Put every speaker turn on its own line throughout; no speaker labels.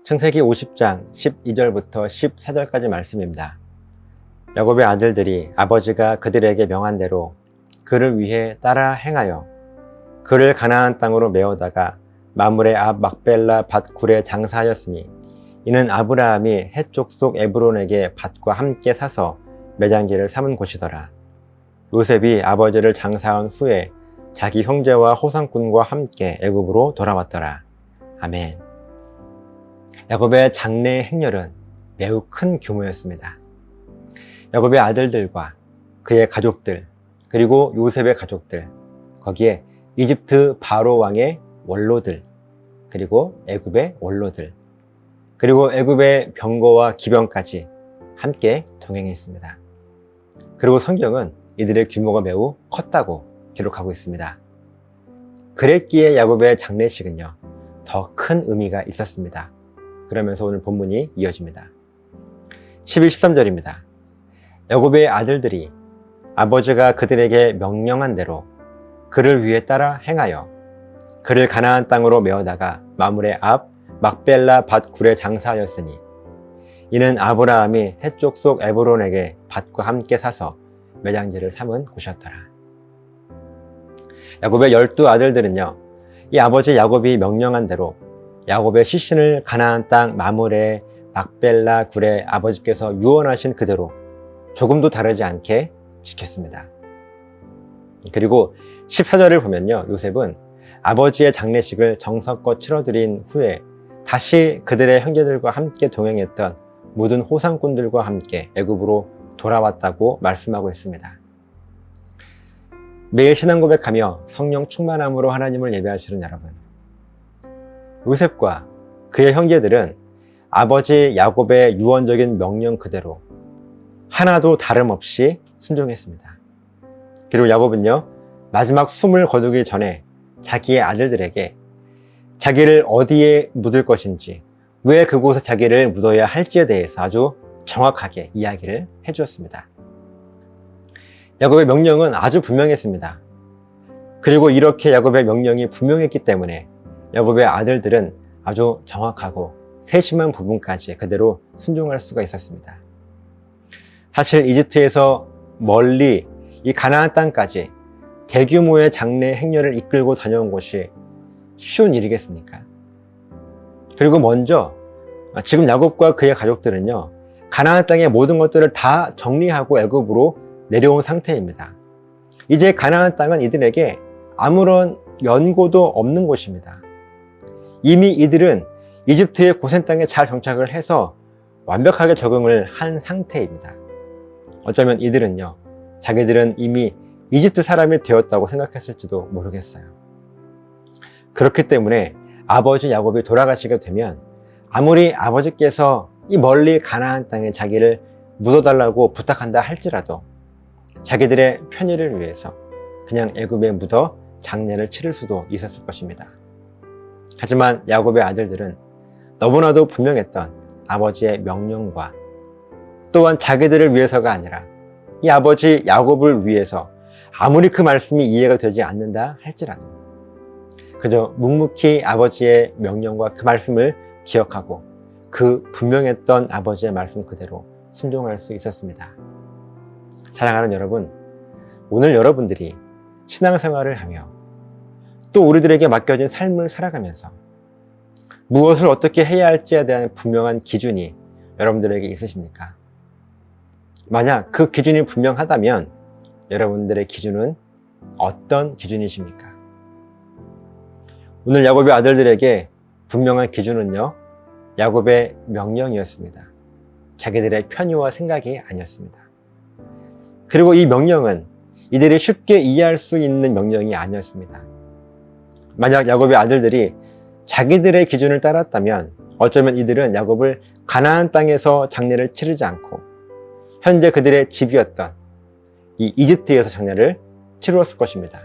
창세기 50장 12절부터 14절까지 말씀입니다. 야곱의 아들들이 아버지가 그들에게 명한 대로 그를 위해 따라 행하여 그를 가나안 땅으로 메어다가 마므레 앞 막벨라 밭 굴에 장사하였으니 이는 아브라함이 해쪽 속 에브론에게 밭과 함께 사서 매장지를 삼은 곳이더라. 요셉이 아버지를 장사한 후에 자기 형제와 호상꾼과 함께 애굽으로 돌아왔더라. 아멘. 야곱의 장래의 행렬은 매우 큰 규모였습니다. 야곱의 아들들과 그의 가족들, 그리고 요셉의 가족들, 거기에 이집트 바로 왕의 원로들, 그리고 애굽의 원로들, 그리고 애굽의 병거와 기병까지 함께 동행했습니다. 그리고 성경은 이들의 규모가 매우 컸다고 기록하고 있습니다. 그랬기에 야곱의 장례식은요, 더 큰 의미가 있었습니다. 그러면서 오늘 본문이 이어집니다. 11, 13절입니다. 야곱의 아들들이 아버지가 그들에게 명령한 대로 그를 위해 따라 행하여 그를 가나안 땅으로 메어다가 마므레 앞 막벨라 밭 굴에 장사하였으니 이는 아브라함이 해쪽 속 에브론에게 밭과 함께 사서 매장지를 삼은 곳이었더라. 야곱의 12아들들은요, 이 아버지 야곱이 명령한 대로 야곱의 시신을 가나안 땅 마므레 막벨라 굴에 아버지께서 유언하신 그대로 조금도 다르지 않게 지켰습니다. 그리고 14절을 보면요, 요셉은 아버지의 장례식을 정성껏 치러드린 후에 다시 그들의 형제들과 함께 동행했던 모든 호상꾼들과 함께 애굽으로 돌아왔다고 말씀하고 있습니다. 매일 신앙 고백하며 성령 충만함으로 하나님을 예배하시는 여러분, 요셉과 그의 형제들은 아버지 야곱의 유언적인 명령 그대로 하나도 다름없이 순종했습니다. 그리고 야곱은요, 마지막 숨을 거두기 전에 자기의 아들들에게 자기를 어디에 묻을 것인지, 왜 그곳에 자기를 묻어야 할지에 대해서 아주 정확하게 이야기를 해주었습니다. 야곱의 명령은 아주 분명했습니다. 그리고 이렇게 야곱의 명령이 분명했기 때문에 야곱의 아들들은 아주 정확하고 세심한 부분까지 그대로 순종할 수가 있었습니다. 사실 이집트에서 멀리 이 가나안 땅까지 대규모의 장례 행렬을 이끌고 다녀온 것이 쉬운 일이겠습니까? 그리고 먼저 지금 야곱과 그의 가족들은요, 가나안 땅의 모든 것들을 다 정리하고 애굽으로 내려온 상태입니다. 이제 가나안 땅은 이들에게 아무런 연고도 없는 곳입니다. 이미 이들은 이집트의 고센 땅에 잘 정착을 해서 완벽하게 적응을 한 상태입니다. 어쩌면 이들은요, 자기들은 이미 이집트 사람이 되었다고 생각했을지도 모르겠어요. 그렇기 때문에 아버지 야곱이 돌아가시게 되면 아무리 아버지께서 이 멀리 가나안 땅에 자기를 묻어달라고 부탁한다 할지라도 자기들의 편의를 위해서 그냥 애굽에 묻어 장례를 치를 수도 있었을 것입니다. 하지만 야곱의 아들들은 너무나도 분명했던 아버지의 명령과 또한 자기들을 위해서가 아니라 이 아버지 야곱을 위해서 아무리 그 말씀이 이해가 되지 않는다 할지라도 그저 묵묵히 아버지의 명령과 그 말씀을 기억하고 그 분명했던 아버지의 말씀 그대로 순종할 수 있었습니다. 사랑하는 여러분, 오늘 여러분들이 신앙생활을 하며 또 우리들에게 맡겨진 삶을 살아가면서 무엇을 어떻게 해야 할지에 대한 분명한 기준이 여러분들에게 있으십니까? 만약 그 기준이 분명하다면 여러분들의 기준은 어떤 기준이십니까? 오늘 야곱의 아들들에게 분명한 기준은요, 야곱의 명령이었습니다. 자기들의 편의와 생각이 아니었습니다. 그리고 이 명령은 이들이 쉽게 이해할 수 있는 명령이 아니었습니다. 만약 야곱의 아들들이 자기들의 기준을 따랐다면 어쩌면 이들은 야곱을 가나안 땅에서 장례를 치르지 않고 현재 그들의 집이었던 이 이집트에서 장례를 치루었을 것입니다.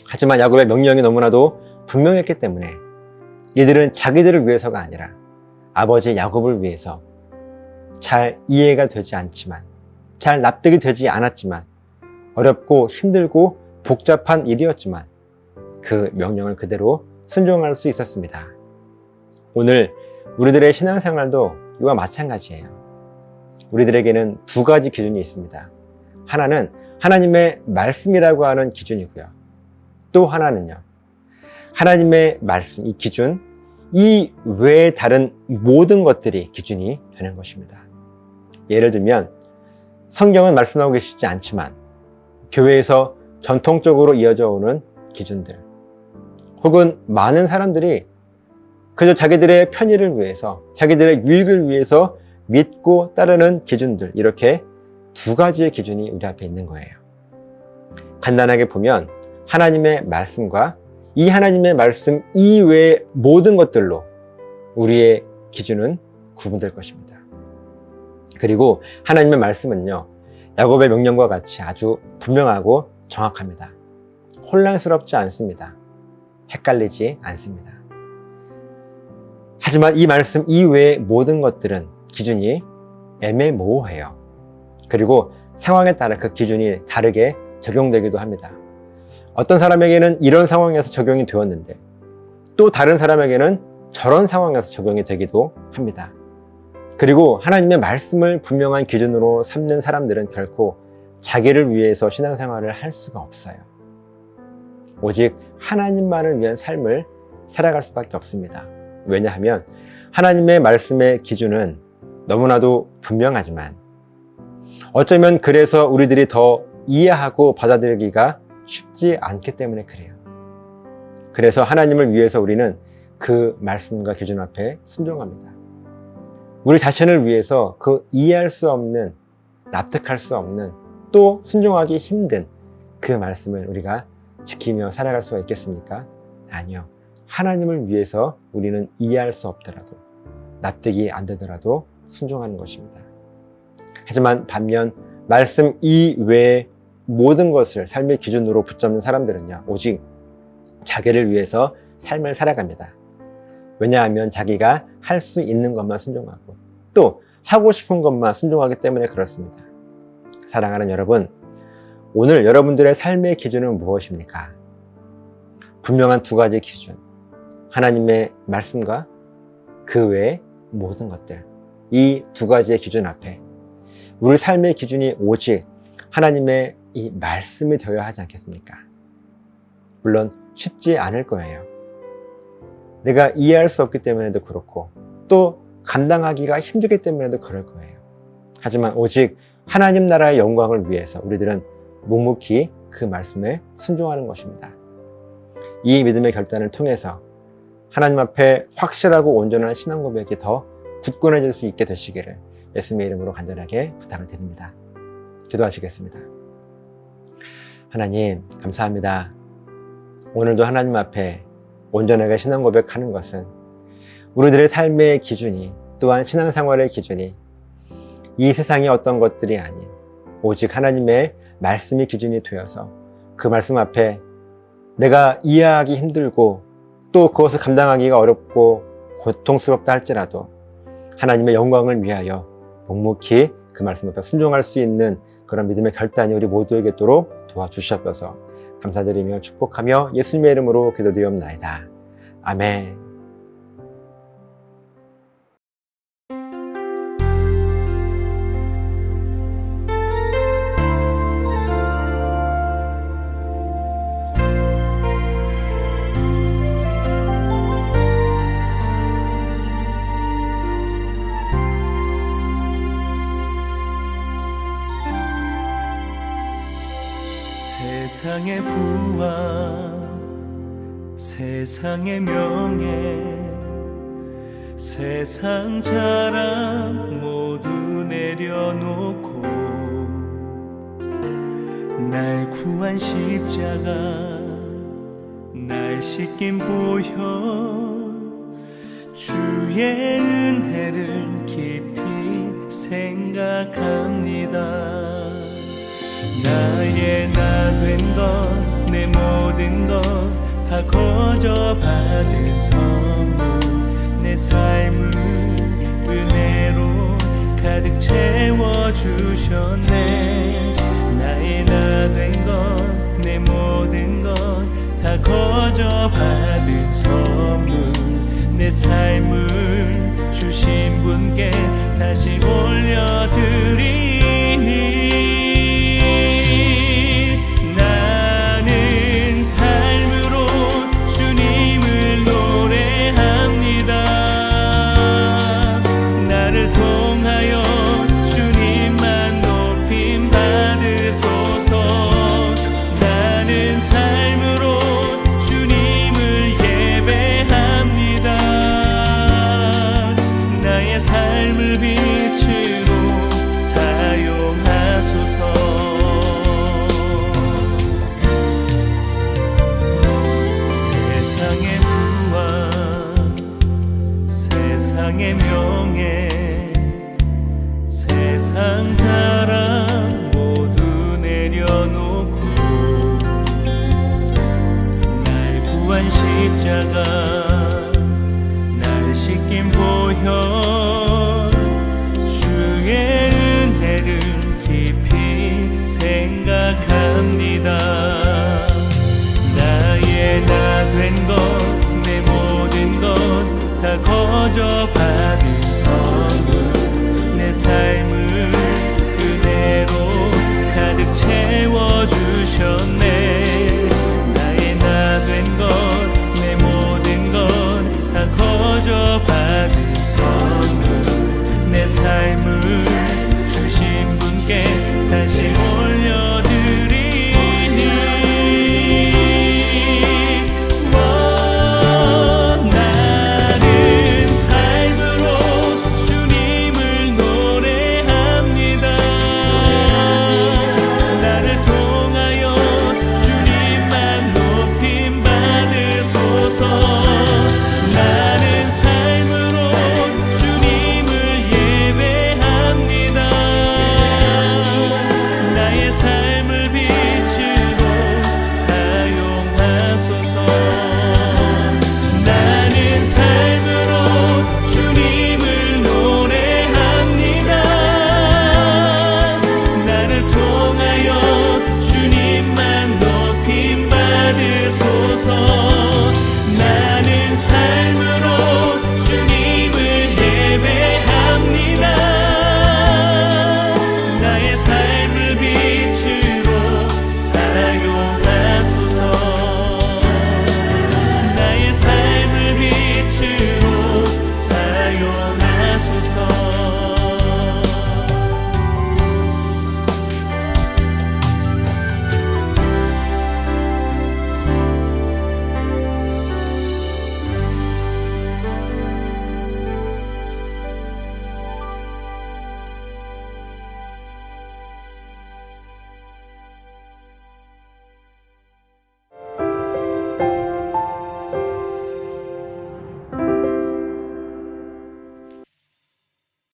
하지만 야곱의 명령이 너무나도 분명했기 때문에 이들은 자기들을 위해서가 아니라 아버지 야곱을 위해서 잘 이해가 되지 않지만, 잘 납득이 되지 않았지만, 어렵고 힘들고 복잡한 일이었지만 그 명령을 그대로 순종할 수 있었습니다. 오늘 우리들의 신앙생활도 이와 마찬가지예요. 우리들에게는 두 가지 기준이 있습니다. 하나는 하나님의 말씀이라고 하는 기준이고요. 또 하나는요, 하나님의 말씀, 이 기준, 이 외에 다른 모든 것들이 기준이 되는 것입니다. 예를 들면 성경은 말씀하고 계시지 않지만 교회에서 전통적으로 이어져 오는 기준들, 혹은 많은 사람들이 그저 자기들의 편의를 위해서, 자기들의 유익을 위해서 믿고 따르는 기준들, 이렇게 두 가지의 기준이 우리 앞에 있는 거예요. 간단하게 보면 하나님의 말씀과 이 하나님의 말씀 이외의 모든 것들로 우리의 기준은 구분될 것입니다. 그리고 하나님의 말씀은요, 야곱의 명령과 같이 아주 분명하고 정확합니다. 혼란스럽지 않습니다. 헷갈리지 않습니다. 하지만 이 말씀 이외의 모든 것들은 기준이 애매모호해요. 그리고 상황에 따라 그 기준이 다르게 적용되기도 합니다. 어떤 사람에게는 이런 상황에서 적용이 되었는데 또 다른 사람에게는 저런 상황에서 적용이 되기도 합니다. 그리고 하나님의 말씀을 분명한 기준으로 삼는 사람들은 결코 자기를 위해서 신앙생활을 할 수가 없어요. 오직 하나님만을 위한 삶을 살아갈 수밖에 없습니다. 왜냐하면 하나님의 말씀의 기준은 너무나도 분명하지만 어쩌면 그래서 우리들이 더 이해하고 받아들이기가 쉽지 않기 때문에 그래요. 그래서 하나님을 위해서 우리는 그 말씀과 기준 앞에 순종합니다. 우리 자신을 위해서 그 이해할 수 없는, 납득할 수 없는, 또 순종하기 힘든 그 말씀을 우리가 지키며 살아갈 수가 있겠습니까? 아니요. 하나님을 위해서 우리는 이해할 수 없더라도, 납득이 안 되더라도 순종하는 것입니다. 하지만 반면 말씀 이외의 모든 것을 삶의 기준으로 붙잡는 사람들은요, 오직 자기를 위해서 삶을 살아갑니다. 왜냐하면 자기가 할 수 있는 것만 순종하고 또 하고 싶은 것만 순종하기 때문에 그렇습니다. 사랑하는 여러분, 오늘 여러분들의 삶의 기준은 무엇입니까? 분명한 두 가지 기준, 하나님의 말씀과 그 외의 모든 것들, 이 두 가지의 기준 앞에 우리 삶의 기준이 오직 하나님의 이 말씀이 되어야 하지 않겠습니까? 물론 쉽지 않을 거예요. 내가 이해할 수 없기 때문에도 그렇고 또 감당하기가 힘들기 때문에도 그럴 거예요. 하지만 오직 하나님 나라의 영광을 위해서 우리들은 묵묵히 그 말씀에 순종하는 것입니다. 이 믿음의 결단을 통해서 하나님 앞에 확실하고 온전한 신앙 고백이 더 굳건해질 수 있게 되시기를 예수님의 이름으로 간절하게 부탁을 드립니다. 기도하시겠습니다. 하나님, 감사합니다. 오늘도 하나님 앞에 온전하게 신앙 고백하는 것은 우리들의 삶의 기준이, 또한 신앙생활의 기준이 이 세상의 어떤 것들이 아닌 오직 하나님의 말씀이 기준이 되어서 그 말씀 앞에 내가 이해하기 힘들고 또 그것을 감당하기가 어렵고 고통스럽다 할지라도 하나님의 영광을 위하여 묵묵히 그 말씀 앞에 순종할 수 있는 그런 믿음의 결단이 우리 모두에게 있도록 도와주시옵소서. 감사드리며 축복하며 예수님의 이름으로 기도드리옵나이다. 아멘.
세상의 부와 세상의 명예 세상 자랑 모두 내려놓고 날 구한 십자가 날 씻긴 보혈 주의 은혜를 깊이 생각합니다. 나의 나 된 것 내 모든 것 다 거저 받은 선물 내 삶을 은혜로 가득 채워주셨네. 나의 나 된 것 내 모든 것 다 거저 받은 선물 내 삶을 주신 분께 다시 올려드리니 나는 삶으로 주님을 노래합니다. 나를 통하여 주님만 높임 받으소서. 나는 삶으로 주님을 예배합니다. 나의 삶을 빛으로 사용하소서. 세상의 부와 세상의 명예 세상 자랑 모두 내려놓고 날 구한 십자가